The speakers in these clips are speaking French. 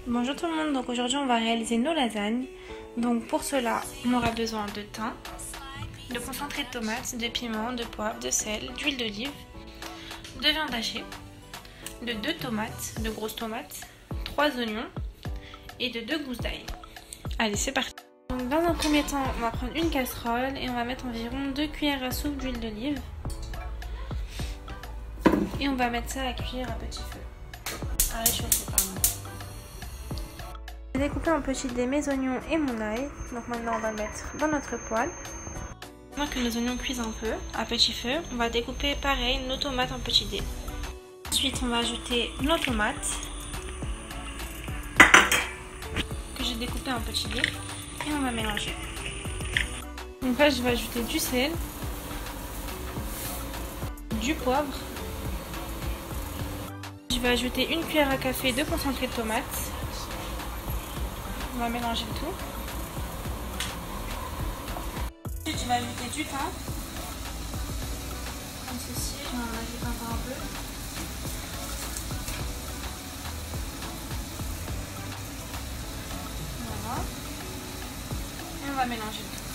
Bonjour tout le monde, donc aujourd'hui on va réaliser nos lasagnes. Donc pour cela, on aura besoin de thym, de concentré de tomates, de piment, de poivre, de sel, d'huile d'olive, de viande hachée, de 2 tomates, de grosses tomates, 3 oignons et de 2 gousses d'ail. Allez, c'est parti. Donc dans un premier temps, on va prendre une casserole et on va mettre environ 2 cuillères à soupe d'huile d'olive. Et on va mettre ça à cuire à petit feu, à réchauffer pardon. J'ai découpé en petits dés mes oignons et mon ail, donc maintenant on va le mettre dans notre poêle. Maintenant que nos oignons cuisent un peu, à petit feu, on va découper pareil nos tomates en petits dés. Ensuite on va ajouter nos tomates, que j'ai découpées en petits dés, et on va mélanger. Donc là je vais ajouter du sel, du poivre, je vais ajouter une cuillère à café de concentré de tomates. On va mélanger le tout. Ensuite, je vais ajouter du thym. Comme ceci, je vais en ajouter encore un peu. Voilà. Et on va mélanger le tout.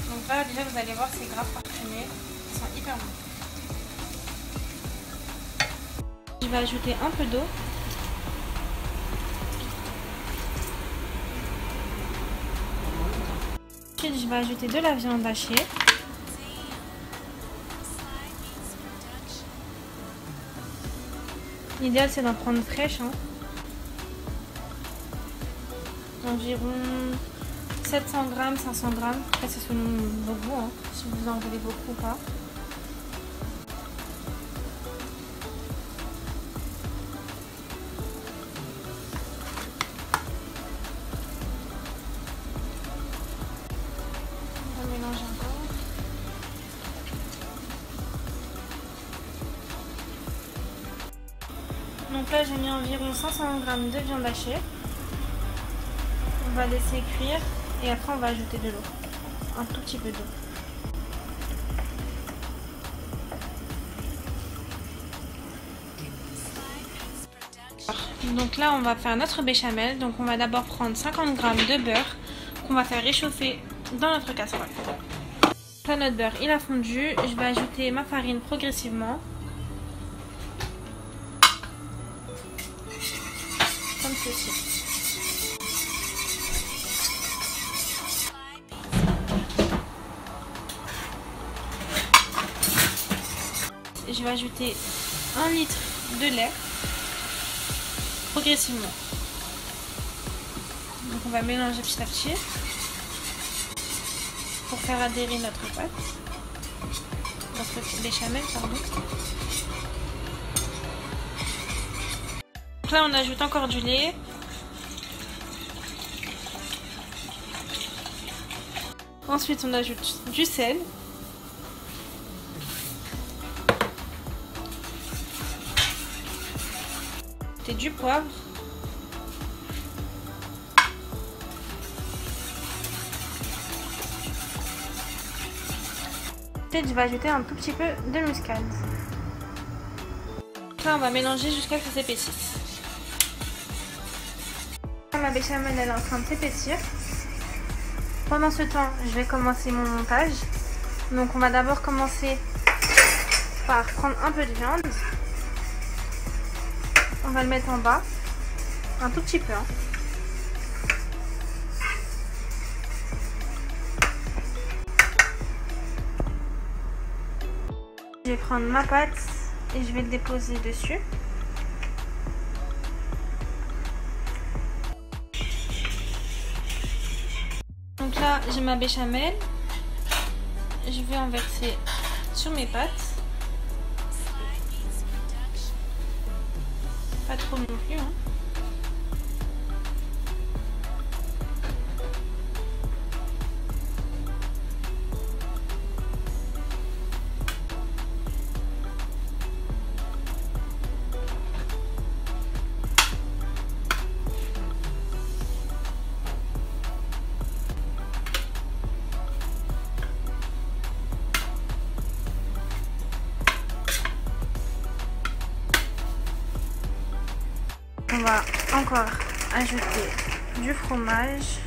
Donc là, déjà, vous allez voir, c'est grave parfumé. Ils sont hyper bons. Je vais ajouter un peu d'eau. Ensuite, je vais ajouter de la viande hachée. L'idéal, c'est d'en prendre fraîche. Environ 700 g, 500 g. Après, c'est selon vos goûts, si vous en voulez beaucoup ou pas. Mélanger encore. Donc là j'ai mis environ 500 g de viande hachée. On va laisser cuire et après on va ajouter de l'eau. Un tout petit peu d'eau. Donc là on va faire notre béchamel. Donc on va d'abord prendre 50 g de beurre qu'on va faire réchauffer dans notre casserole. Là notre beurre il a fondu, je vais ajouter ma farine progressivement. Comme ceci. Je vais ajouter 1 litre de lait progressivement. Donc on va mélanger petit à petit pour faire adhérer notre pâte, notre béchamel pardon. Donc là on ajoute encore du lait. Ensuite on ajoute du sel. Et du poivre. Ensuite, je vais ajouter un tout petit peu de muscade. Là, on va mélanger jusqu'à ce que ça s'épaississe. Ma béchamel elle est en train de s'épaissir. Pendant ce temps, je vais commencer mon montage. Donc, on va d'abord commencer par prendre un peu de viande. On va le mettre en bas, un tout petit peu. Je vais prendre ma pâte et je vais le déposer dessus. Donc là, j'ai ma béchamel. Je vais en verser sur mes pâtes. Pas trop non plus. va encore ajouter du fromage.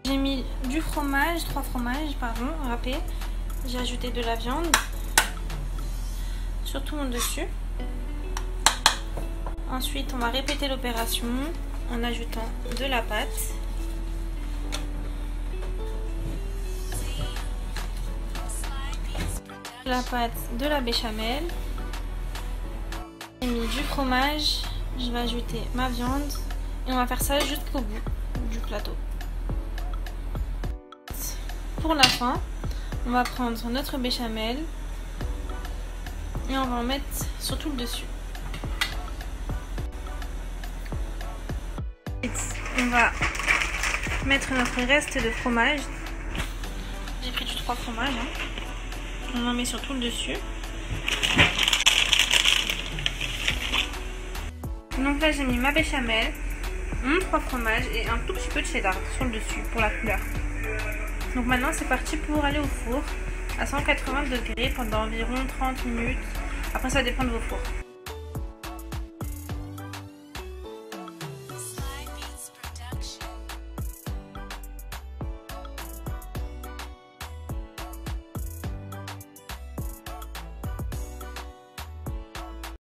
J'ai mis du fromage, 3 fromages, pardon, râpés. J'ai ajouté de la viande sur tout mon dessus. Ensuite, on va répéter l'opération en ajoutant de la pâte. De la béchamel. J'ai mis du fromage. Je vais ajouter ma viande. Et on va faire ça jusqu'au bout du plateau. Pour la fin, on va prendre notre béchamel et on va en mettre sur tout le dessus. On va mettre notre reste de fromage. J'ai pris du 3 fromages. On en met sur tout le dessus. Donc là j'ai mis ma béchamel, mon 3 fromages et un tout petit peu de cheddar sur le dessus pour la couleur. Donc maintenant c'est parti pour aller au four à 180 degrés pendant environ 30 minutes. Après ça dépend de vos fours.